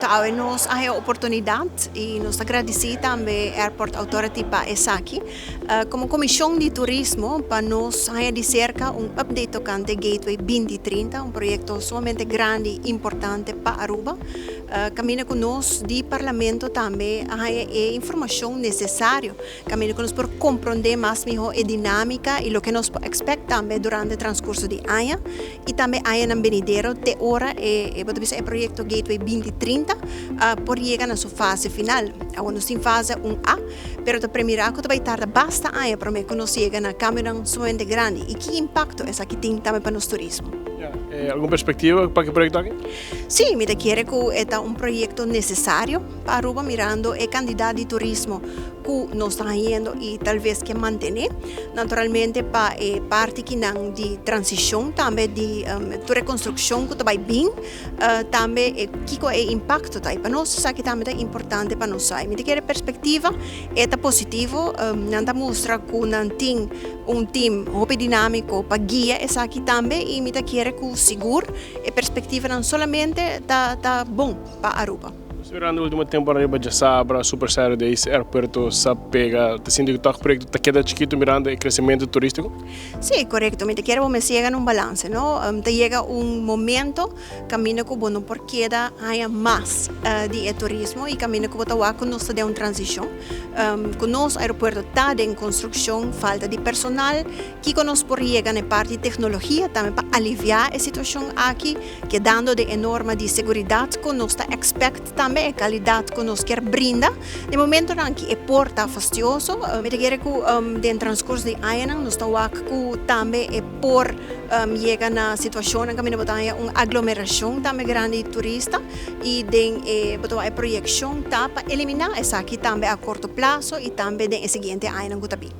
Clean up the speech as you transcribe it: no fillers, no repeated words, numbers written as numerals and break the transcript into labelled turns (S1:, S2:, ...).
S1: Nos a oportunidade e nos agradeci também ao Airport Authority para estar aqui. Como comissão de turismo, para nós de cerca update tocante Gateway 2030, projeto sumamente grande e importante para Aruba. Caminha conosco de parlamento também a informação necessária, caminha conosco para compreender mais melhor a dinâmica e o que nós expectamos durante o transcurso de ano e também na venidero de hora o projeto Gateway 2030 por chegar na sua fase final. Agora nós em fase 1A, pero a primeira que vai tardar bastante ano para que nós chegar na câmera sumamente grande e que impacto essa que tem também para o turismo.
S2: ¿Alguna perspectiva para que proyecto aquí?
S1: Sí, me quiere que es un proyecto necesario para Aruba mirando el candidato de turismo que nos está haciendo y tal vez que mantener. Naturalmente, para parte que de transición, también de reconstrucción que va bien, también que es impacto para nosotros, que también es importante para nosotros. Me quiere perspectiva, es positivo, nos muestra que un team dinámico para guía, es aquí también, y me quiere que seguro e perspectiva não somente tá bom para Aruba.
S2: Durante o último tempo, Aruba já sabe, a super sério desse aeroporto sabe pega, te sinto que o projeto está queda chiquito mirando o crescimento turístico?
S1: Sim, correto. Me quero que chega num balance, não? Te chega momento, caminho que bom por queda há mais de turismo e caminho que bota que nós está de transição. Que nosso aeroporto está em construção, falta de personal, que nós por chegar na parte de tecnologia também para aliviar a situação aqui, que dando de enorme de segurança que nós está expect também a qualidade que nós quer brinda. De momento não que é porta fastidioso, me quero que dentro do transcurso de ano nós está que também é por chega na situação em que me botar aglomeração também grande de turista e botar a projeção tá para eliminar essa aqui também a curto prazo e também no seguinte ano que tá bem.